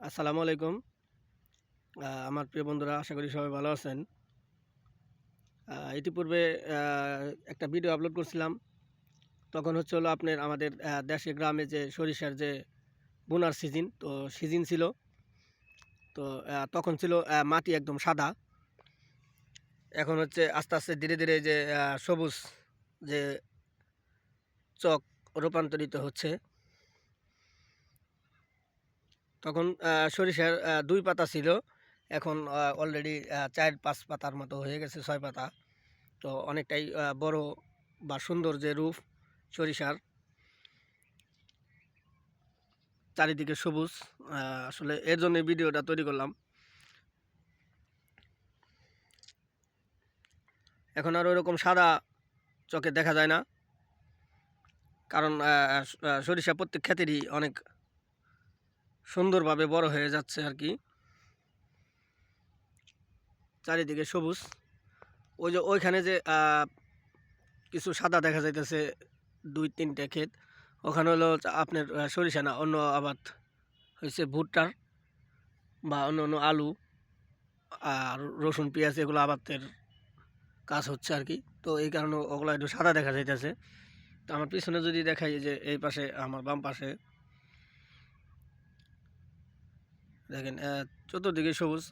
আসসালামু আলাইকুম। আমার প্রিয় বন্ধুরা, আশা করি সবাই ভালো আছেন। ইতিপূর্বে আ একটা ভিডিও আপলোড করছিলাম। তখন হচ্ছে হলো আপনার আমাদের দেশে গ্রামে যে সরিষার যে বোনার সিজন, তো সিজন ছিল। তো তখন ছিল মাটি একদম সাদা। এখন হচ্ছে আস্তে, আস্তে ধীরে, ধীরে যে সবুজ যে চক রূপান্তরিত হচ্ছে। তখন সরিষার ২ পাতা ছিল। এখন অলরেডি ৪-৫ পাতার মতো হয়ে গেছে, ৬ পাতা। তো অনেকটাই বড় বা সুন্দর যে রূপ সরিষার, চারিদিকে সবুজ। আসলে এর জন্য ভিডিওটা তৈরি করলাম। এখন আর ওইরকম সাদা চোখে দেখা যায় না, কারণ সরিষা প্রত্যেক ক্ষেতেরই অনেক সুন্দরভাবে বড় হয়ে যাচ্ছে আর কি। চারিদিকে সবুজ। ওই যে ওইখানে যে কিছু সাদা দেখা যাইতেছে, ২-৩টে ক্ষেত, ওখানে হলো আপনার সরিষা না, অন্য আবাদ হয়েছে ভুট্টার বা অন্য অন্য আলু আর রসুন পেঁয়াজ, এগুলো আবাদের কাজ হচ্ছে আর কি। তো এই কারণে ওগুলো একটু সাদা দেখা যাইতেছে। তো আমার পিছনে যদি দেখাই, যে এই পাশে আমার বাম পাশে দেখেন, চতুর্দিকে সবুজ।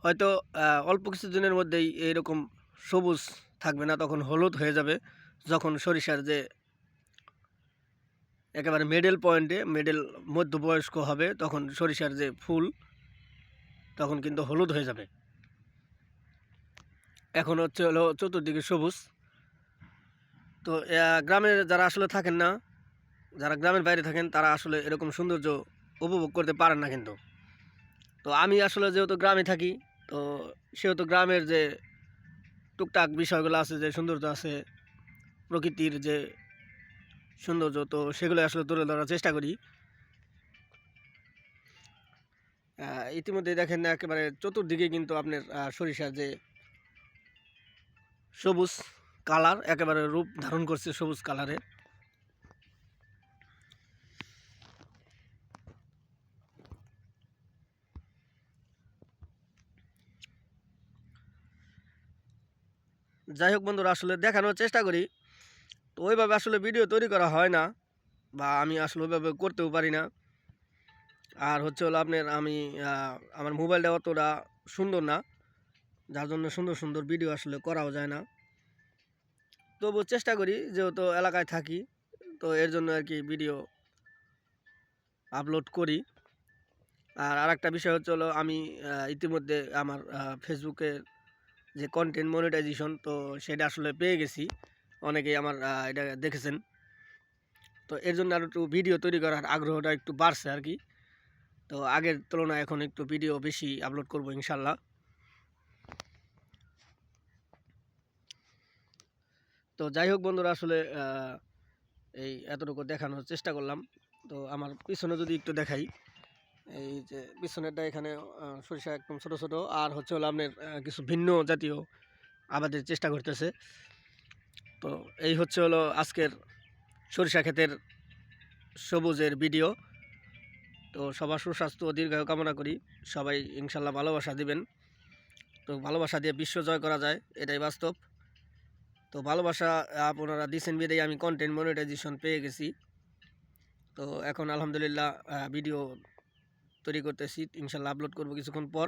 হয়তো অল্প কিছুদিনের মধ্যেই এইরকম সবুজ থাকবে না, তখন হলুদ হয়ে যাবে। যখন সরিষার যে একেবারে মিডল পয়েন্টে, মধ্যবয়স্ক হবে, তখন সরিষার যে ফুল তখন কিন্তু হলুদ হয়ে যাবে। এখন হচ্ছে হলো চতুর্দিকে সবুজ। তো গ্রামের যারা আসলে থাকেন না, যারা গ্রামের বাইরে থাকেন, তারা আসলে এরকম সৌন্দর্য উপভোগ করতে পারেন না কিন্তু। তো আমি আসলে যেহেতু গ্রামে থাকি, তো সেহেতু গ্রামের যে টুকটাক বিষয়গুলো আছে, যে সৌন্দর্য আছে, প্রকৃতির যে সৌন্দর্য, তো সেগুলো আসলে তুলে ধরার চেষ্টা করি। ইতিমধ্যে দেখেন না, একেবারে চতুর্দিকে কিন্তু আপনার সরিষার যে সবুজ কালার একেবারে রূপ ধারণ করছে, সবুজ কালারে। যাই হোক বন্ধুরা, আসলে দেখানোর চেষ্টা করি। তো ওইভাবে আসলে ভিডিও তৈরি করা হয় না, বা আমি আসলে ওইভাবে করতেও পারি না। আর হচ্ছে হলো আপনার আমি আমার মোবাইলটা অতটা সুন্দর না, যার জন্য সুন্দর সুন্দর ভিডিও আসলে করাও যায় না। তবুও চেষ্টা করি, যেহেতু এলাকায় থাকি, তো এর জন্য আর কি ভিডিও আপলোড করি। আর আরেকটা বিষয় হচ্ছে হলো, আমি ইতিমধ্যে আমার ফেসবুকের যে কন্টেন্ট মনিটাইজেশন, তো সেটা আসলে পেয়ে গেছি। অনেকেই আমার এটা দেখেছেন। তো এর জন্য আরও একটু ভিডিও তৈরি করার আগ্রহটা একটু বাড়ছে আর কি। তো আগের তুলনায় এখন একটু ভিডিও বেশি আপলোড করব ইনশাল্লাহ। তো যাই হোক বন্ধুরা, আসলে এই এতটুকু দেখানোর চেষ্টা করলাম। তো আমার পিছনে যদি একটু দেখাই, এই যে পিছনেরটা, এখানে সরিষা একদম ছোট ছোট, আর হচ্ছে হলো আপনার কিছু ভিন্ন জাতীয় আবাদের চেষ্টা করতেছে। তো এই হচ্ছে হলো আজকের সরিষা ক্ষেতের সবুজের ভিডিও। তো সবার সুস্বাস্থ্য ও দীর্ঘায়ু কামনা করি। সবাই ইনশাল্লাহ ভালোবাসা দিবেন। তো ভালোবাসা দিয়ে বিশ্ব জয় করা যায়, এটাই বাস্তব। তো ভালোবাসা আপনারা দিচ্ছেন বিধায় আমি কন্টেন্ট মনিটাইজেশন পেয়ে গেছি। তো এখন আলহামদুলিল্লাহ ভিডিও তৈরি করতেছি, ইনশাল্লাহ আপলোড করব কিছুক্ষণ পর।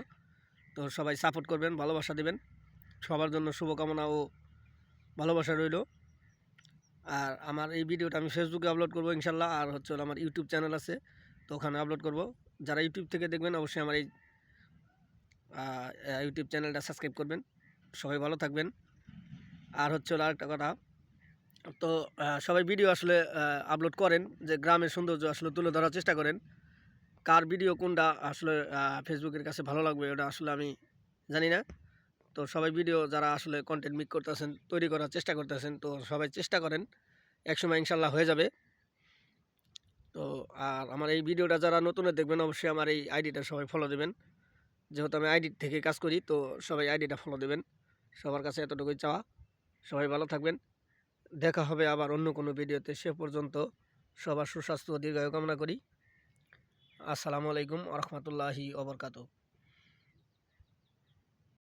তো সবাই সাপোর্ট করবেন, ভালোবাসা দেবেন। সবার জন্য শুভকামনা ও ভালোবাসা রইল। আর আমার এই ভিডিওটা আমি ফেসবুকে আপলোড করব ইনশাল্লাহ। আর হচ্ছে আমার ইউটিউব চ্যানেল আছে, তো ওখানে আপলোড করব। যারা ইউটিউব থেকে দেখবেন, অবশ্যই আমার এই ইউটিউব চ্যানেলটা সাবস্ক্রাইব করবেন। সবাই ভালো থাকবেন। আর হচ্ছে আরেকটা কথা, তো সবাই ভিডিও আসলে আপলোড করেন, যে গ্রামের সৌন্দর্য আসলে তুলে ধরার চেষ্টা করেন। কার ভিডিও কোনটা আসলে ফেসবুকের কাছে ভালো লাগবে, ওটা আসলে আমি জানি না। তো সবাই ভিডিও যারা আসলে কন্টেন্ট মেক করতেছেন, তৈরি করার চেষ্টা করতেছেন, তো সবাই চেষ্টা করেন, একসময় ইনশাল্লাহ হয়ে যাবে। তো আর আমার এই ভিডিওটা যারা নতুন দেখবেন, অবশ্যই আমার এই আইডিটা সবাই ফলো দেবেন। যেহেতু আমি আইডি থেকে কাজ করি, তো সবাই আইডিটা ফলো দেবেন। সবার কাছে এতটুকুই চাওয়া। সবাই ভালো থাকবেন। দেখা হবে আবার অন্য কোনো ভিডিওতে। সে পর্যন্ত সবার সুস্বাস্থ্য ও দীর্ঘায়ু কামনা করি। আসসালামু আলাইকুম ওয়া রাহমাতুল্লাহি ওয়া বারাকাতুহু।